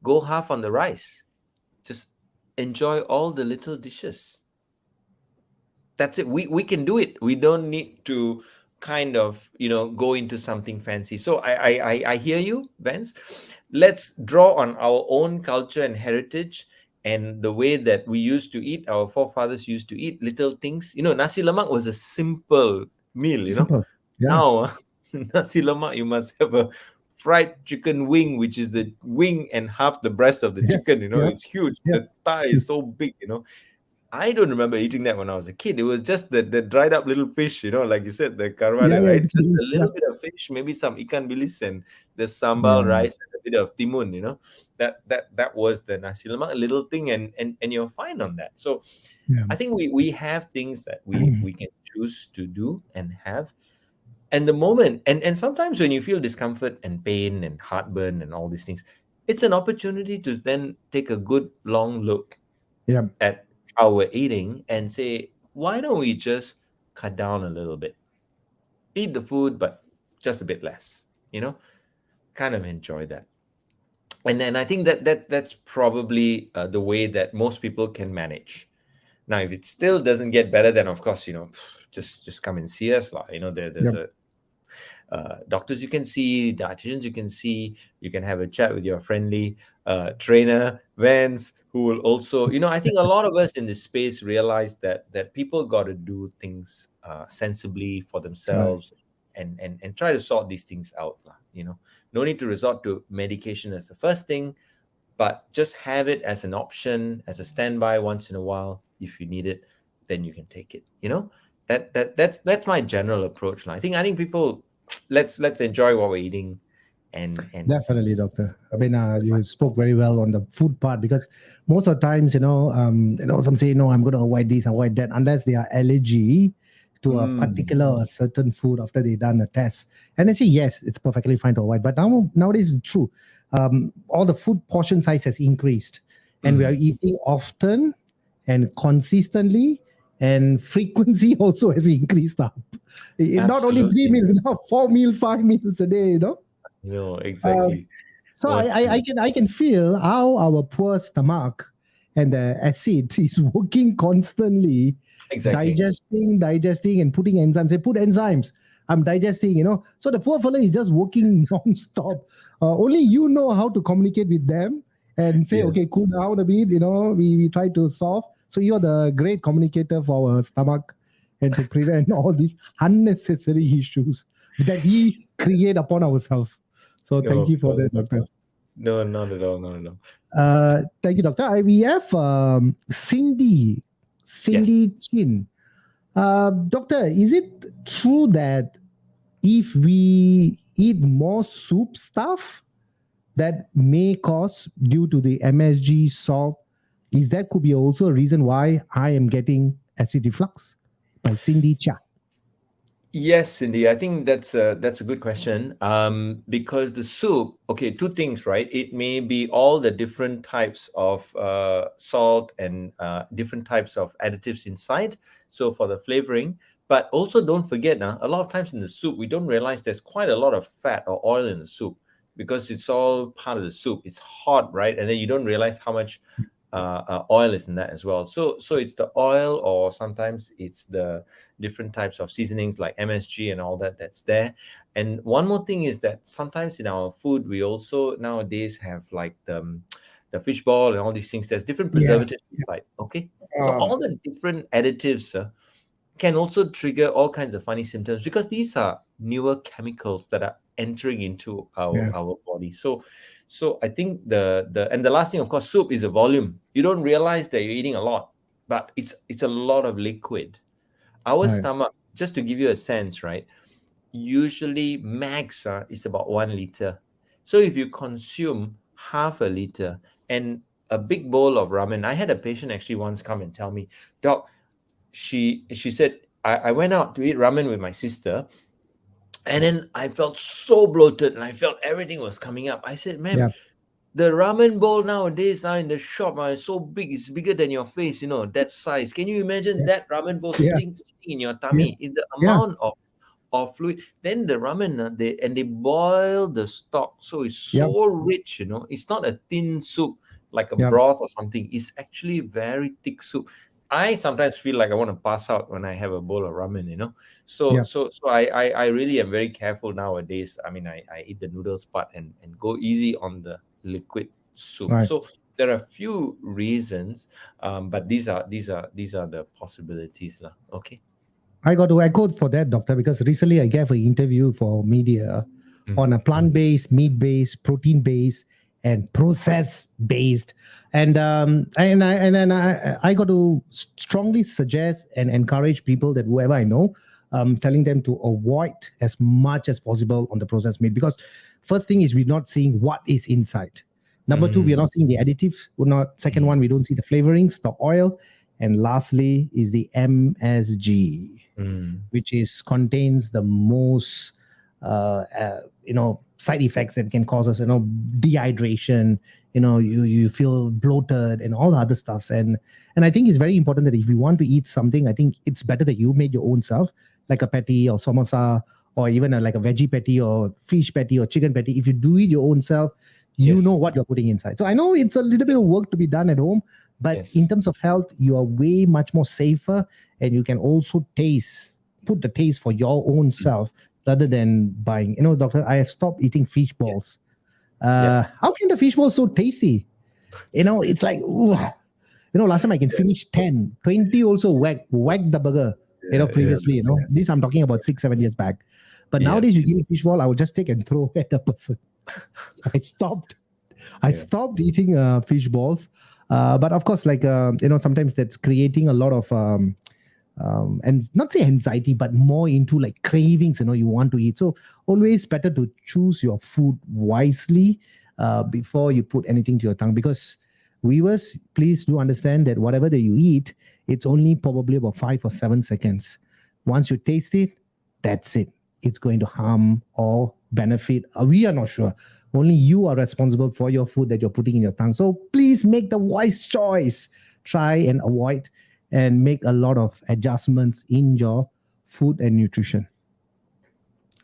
go half on the rice. Just enjoy all the little dishes. That's it. We can do it. We don't need to kind of go into something fancy. So I hear you, Vance. Let's draw on our own culture and heritage and the way that we used to eat, our forefathers used to eat little things. Nasi lemak was a simple meal. Simple. Yeah. Now nasi lemak, you must have a fried chicken wing, which is the wing and half the breast of the Yeah. chicken. Yeah. It's huge, Yeah. the thigh is so big. I don't remember eating that when I was a kid. It was just the dried up little fish, like you said, the Yeah. karwale, Yeah. right? Just a Yeah. little bit of fish, maybe some ikan bilis and the sambal Yeah. rice and a bit of timun. That was the nasi lemak, a little thing, and you're fine on that. So Yeah. I think we have things that we can choose to do and have. And the moment, and sometimes when you feel discomfort and pain and heartburn and all these things, it's an opportunity to then take a good long look Yeah. at how we're eating and say, why don't we just cut down a little bit? Eat the food, but just a bit less, kind of enjoy that. And then I think that's probably the way that most people can manage. Now, if it still doesn't get better, then of course, just come and see us. There's Yeah. a doctors you can see, dietitians you can see. You can have a chat with your friendly trainer, Vance, who will also, I think a lot of us in this space realize that people got to do things sensibly for Right. themselves and try to sort these things out. No need to resort to medication as the first thing, but just have it as an option, as a standby once in a while. If you need it, then you can take it. That's my general approach. I think people, let's enjoy what we're eating, and Definitely, doctor. I mean, you spoke very well on the food part because most of the times, some say, no, I'm going to avoid this, avoid that, unless they are allergy to a mm, particular or certain food after they done a test. And they say, yes, it's perfectly fine to avoid. But nowadays, it's true. All the food portion size has increased, and we are mm, eating often and consistently, and frequency also has increased up. Not only three absolutely. meals, now 4 meal, 5 meals a day, No, um, exactly. so What to I can feel how our poor stomach and the acid is working constantly, exactly. digesting, and putting enzymes. They put enzymes. I'm digesting, So the poor fellow is just working non-stop. Only you know how to communicate with them and say, Yes. okay, cool down a bit. We try to solve. So you're the great communicator for our stomach and to prevent all these unnecessary issues that we create upon ourselves. So No, thank of you for that, course, of doctor. course. No, not at all, not at all. Thank you, doctor. We have Yes. Cindy Chin. Doctor, is it true that if we eat more soup stuff, that may cause due to the MSG salt, is that could be also a reason why I am getting acid reflux? By Cindy Cha. Yes, Cindy, I think that's a good question. Because the soup, okay, two things, right? It may be all the different types of salt and different types of additives inside. So for the flavoring, but also don't forget, a lot of times in the soup we don't realize there's quite a lot of fat or oil in the soup because it's all part of the soup. It's hot, right? And then you don't realize how much oil is in that as well. So it's the oil, or sometimes it's the different types of seasonings like MSG and all that that's there. And one more thing is that sometimes in our food we also nowadays have like the fish ball and all these things. There's different Yeah. preservatives inside. Okay, so Uh, all the different additives can also trigger all kinds of funny symptoms because these are newer chemicals that are entering into our yeah. our body. So I think the last thing, of course, soup is the volume. You don't realize that you're eating a lot, but it's a lot of liquid. Our Right. stomach, just to give you a sense, right? Usually max is about 1 liter. So if you consume half a liter and a big bowl of ramen, I had a patient actually once come and tell me, Doc, she said, I went out to eat ramen with my sister, and then I felt so bloated and I felt everything was coming up. I said, ma'am, Yeah. the ramen bowl nowadays now in the shop is so big, it's bigger than your face, that size. Can you imagine Yeah. that ramen bowl Yeah. sitting in your Yeah. tummy? In the Yeah. amount or fluid. Then the ramen, they boil the stock, so it's Yep. so rich. It's not a thin soup like a Yep. broth or something. It's actually very thick soup. I sometimes feel like I want to pass out when I have a bowl of ramen. So Yep. so so I really am very careful nowadays. I mean, I eat the noodles part and go easy on the liquid soup. Right. So there are a few reasons, but these are the possibilities, lah. Okay. I got to echo for that, doctor, because recently I gave an interview for media Mm, on a plant-based, meat-based, protein-based, and process-based, and I got to strongly suggest and encourage people that whoever I know, telling them to avoid as much as possible on the processed meat, because first thing is we're not seeing what is inside. Number two, we are mm, not seeing the additives. We're not. Second mm, one, we don't see the flavorings, the oil, and lastly is the MSG, mm. which is contains the most side effects that can cause us dehydration. You feel bloated and all the other stuffs. And I think it's very important that if you want to eat something, I think it's better that you make your own self, like a patty or samosa, or even like a veggie patty or fish patty or chicken patty. If you do it your own self, you know Yes. what you're putting inside. So I know it's a little bit of Yes. work to be done at home, but in Yes. terms of health, you are way much more safer, and you can also put the taste for your own Mm. self rather than buying. Doctor, I have stopped eating fish Yes. balls. Yep. How can the fish balls so tasty? It's like, ooh. Last time I can Yeah. finish 10, 20 also whack the burger. Yeah. Yeah. Previously, Yeah. this I'm talking about 6, 7 years back. But Yeah. nowadays, you give me fish ball, I will just take and throw at the person. So I stopped. I Yeah. stopped eating fish balls. But of course, like sometimes that's creating a lot of and not say anxiety, but more into like cravings. You want to eat. So always better to choose your food wisely before you put anything to your tongue, because viewers, please do understand that whatever that you eat, it's only probably about 5 or 7 seconds. Once you taste it, that's it. It's going to harm or benefit. We are not sure. Only you are responsible for your food that you're putting in your tongue. So please make the wise choice. Try and avoid and make a lot of adjustments in your food and nutrition.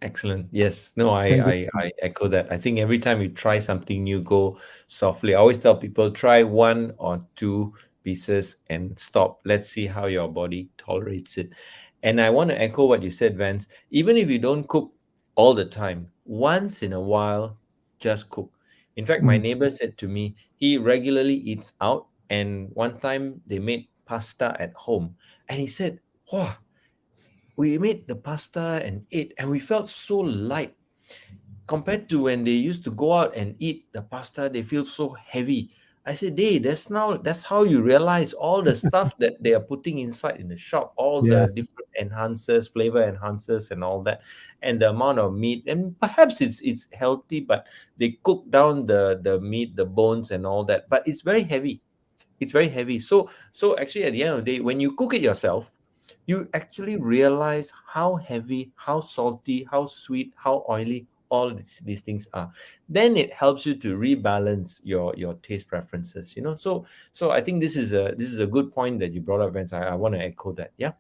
Excellent. Yes. No, I, Thank you. I I echo that. I think every time you try something new, go softly. I always tell people try one or two pieces and stop. Let's see how your body tolerates it. And I want to echo what you said, Vance. Even if you don't cook all the time, once in a while, just cook. In fact, my Mm, neighbor said to me, he regularly eats out, and one time they made pasta at home, and he said, "Wow, we made the pasta and ate, and we felt so light compared to when they used to go out and eat the pasta. They feel so heavy." I said, hey, that's how you realize all the stuff that they are putting inside in the shop, all yeah. the different enhancers, flavor enhancers and all that, and the amount of meat. And perhaps it's healthy, but they cook down the meat, the bones and all that, but it's very heavy. It's very heavy. So actually at the end of the day, when you cook it yourself, you actually realize how heavy, how salty, how sweet, how oily all these things are. Then it helps you to rebalance your taste preferences. So I think this is a good point that you brought up, Vance. I want to echo that. Yeah.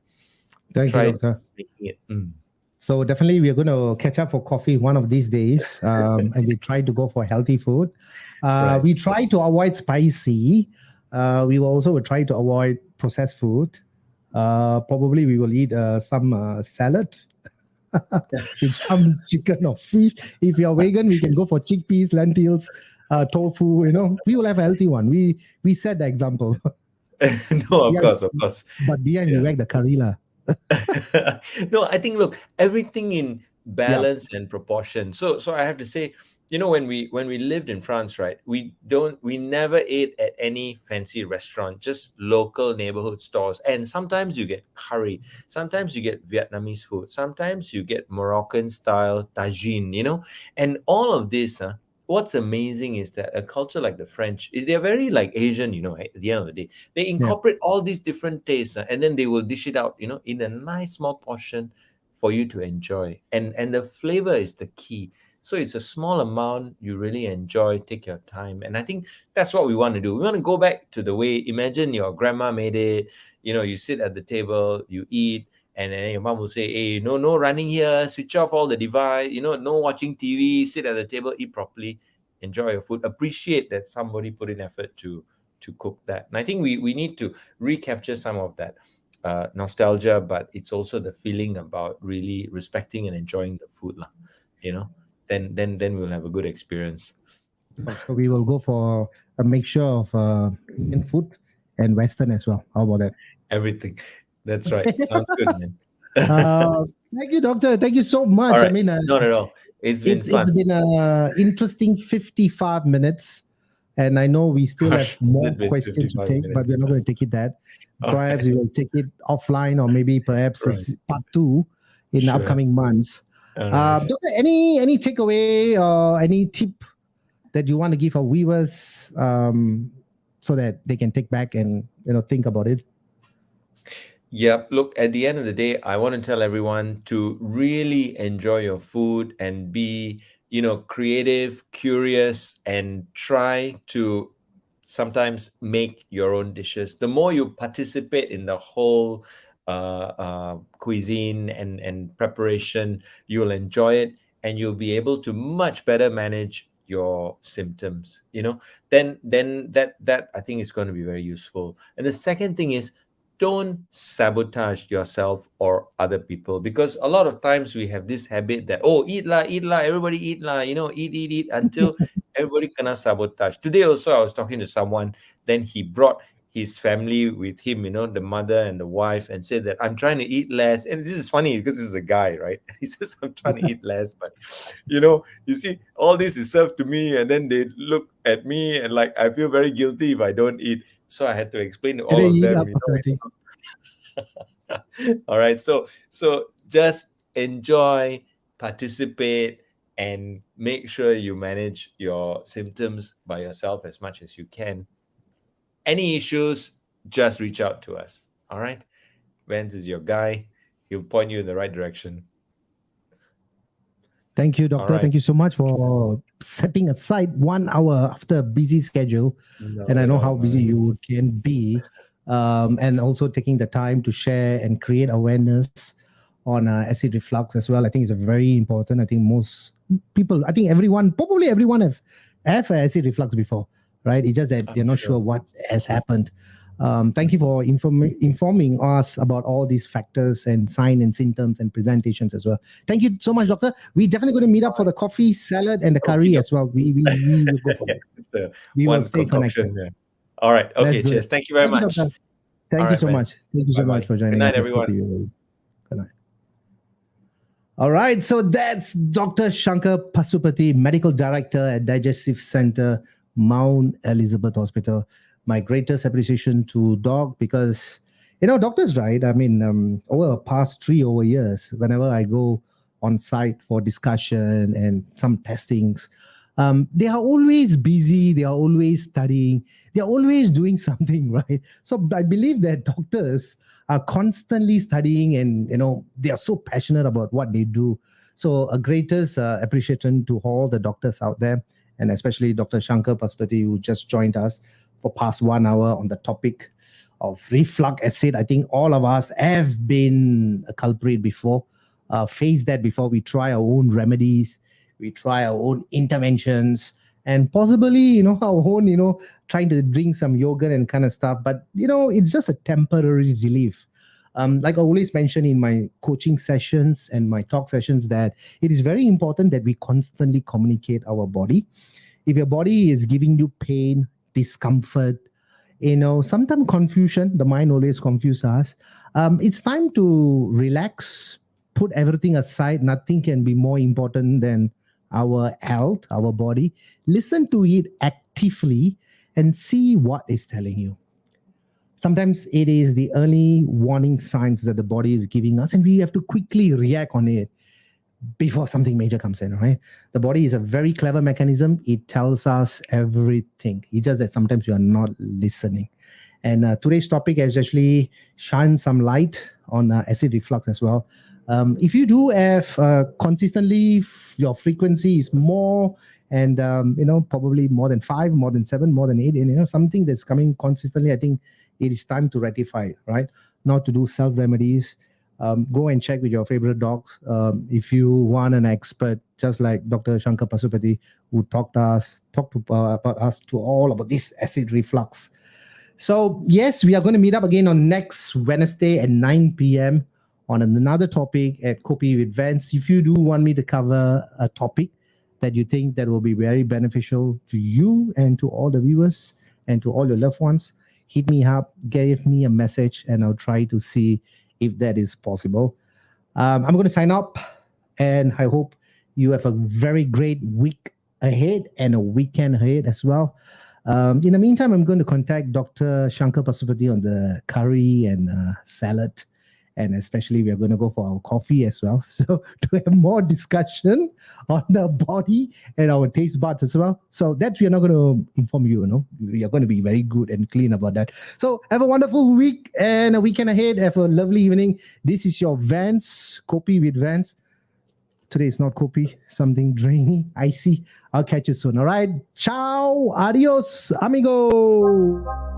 Thank you, Try doctor. making it. Mm. So definitely we're going to catch up for coffee one of these days, and we try to go for healthy food. Right. We try to avoid spicy. We will also try to avoid processed food. Probably we will eat some salad with some chicken or fish. If you're vegan, we can go for chickpeas, lentils, tofu. We will have a healthy one. We set the example. No, of Yeah, course, of course. but behind we Yeah. whack the curry lah. No, I think, look, everything in Yeah, balance and proportion. So I have to say, when we lived in France, right? We never ate at any fancy restaurant, just local neighborhood stores. And sometimes you get curry, sometimes you get Vietnamese food, sometimes you get Moroccan style tagine, and all of this. What's amazing is that a culture like the French they're very like Asian, at the end of the day. They yeah. incorporate all these different tastes, and then they will dish it out, in a nice small portion for you to enjoy. And the flavor is the key. So it's a small amount you really enjoy, take your time. And I think that's what we want to do. We want to go back to the way, imagine your grandma made it, you sit at the table, you eat, and then your mom will say, hey, no running here, switch off all the device, no watching TV, sit at the table, eat properly, enjoy your food, appreciate that somebody put in effort to cook that. And I think we need to recapture some of that nostalgia, but it's also the feeling about really respecting and enjoying the food lah. Then we'll have a good experience. So we will go for a mixture of Indian food and Western as well. How about that? Everything. That's right. Sounds good, man. Thank you, doctor. Thank you so much. All right. I mean, Not at all. It's been fun. it's been an interesting 55 minutes. And I know we still have more questions to take, but we're not going to take it that. Perhaps we will take it offline, or maybe perhaps it's part 2 in the upcoming months. Doctor, any takeaway or any tip that you want to give our viewers so that they can take back and think about it? Yep. Look, at the end of the day, I want to tell everyone to really enjoy your food and be, creative, curious, and try to sometimes make your own dishes. The more you participate in the whole cuisine and preparation, you'll enjoy it, and you'll be able to much better manage your symptoms. Then that I think is going to be very useful. And the second thing is, don't sabotage yourself or other people, because a lot of times we have this habit that, eat la, everybody eat la, eat until everybody cannot sabotage. Today also I was talking to someone, then he brought his family with him, the mother and the wife, and said that I'm trying to eat less. And this is funny because this is a guy, right? He says, I'm trying to eat less, but you see, all this is served to me, and then they look at me and like, I feel very guilty if I don't eat. So I had to explain to all of them. All right. So just enjoy, participate, and make sure you manage your symptoms by yourself as much as you can. Any issues, just reach out to us. All right. Vance is your guy. He'll point you in the right direction. Thank you, doctor. Thank you so much for setting aside 1 hour after a busy schedule. And I know how busy you can be. And also taking the time to share and create awareness on acid reflux as well. I think it's very important. I think most people, probably everyone have acid reflux before, right? It's just that they're not sure what has happened. Thank you for informing us about all these factors and signs and symptoms and presentations as well. Thank you so much, doctor. We're definitely going to meet up for the coffee, salad, and the curry as well. We will go for it. We will stay connected. Yeah. All right. Okay, cheers. Thank you very much. Thank you so much. Thank you so much for joining us. Good night, everyone. Good night. All right. So that's Dr. Shankar Pasupati, Medical Director at Digestive Center, Mount Elizabeth Hospital. My greatest appreciation to Doc, because, doctors, right? I mean, over the past 3 years, whenever I go on site for discussion and some testings, they are always busy. They are always studying. They are always doing something, right? So I believe that doctors are constantly studying, and they are so passionate about what they do. So a greatest appreciation to all the doctors out there, and especially Dr. Shankar Pasupati, who just joined us for past 1 hour on the topic of reflux acid. I think all of us have been a culprit before, faced that before. We try our own remedies. We try our own interventions, and possibly, our own, trying to drink some yogurt and kind of stuff. But, it's just a temporary relief. Like I always mention in my coaching sessions and my talk sessions, that it is very important that we constantly communicate our body. If your body is giving you pain, discomfort, sometimes confusion, the mind always confuses us. It's time to relax, put everything aside. Nothing can be more important than our health, our body. Listen to it actively and see what it's telling you. Sometimes it is the early warning signs that the body is giving us, and we have to quickly react on it before something major comes in, right? The body is a very clever mechanism. It tells us everything. It's just that sometimes you are not listening. And today's topic has actually shined some light on acid reflux as well. If you do have consistently, your frequency is more, and probably more than 5, more than 7, more than 8, and something that's coming consistently, I think it is time to rectify it, right? Not to do self remedies. Go and check with your favorite docs. If you want an expert, just like Dr. Shankar Pasupati, who talked to about us to all about this acid reflux. So yes, we are going to meet up again on next Wednesday at 9 p.m. on another topic at Kopi with Vans. If you do want me to cover a topic that you think that will be very beneficial to you and to all the viewers and to all your loved ones, hit me up, give me a message, and I'll try to see if that is possible. I'm going to sign up, and I hope you have a very great week ahead and a weekend ahead as well. In the meantime, I'm going to contact Dr. Shankar Pasupati on the curry and salad. And especially, we are going to go for our coffee as well. So, to have more discussion on the body and our taste buds as well. So, that we are not going to inform you, we are going to be very good and clean about that. So, have a wonderful week and a weekend ahead. Have a lovely evening. This is your Vans, Kopi with Vans. Today is not Kopi, something drainy, icy. I'll catch you soon. All right. Ciao. Adios, amigo.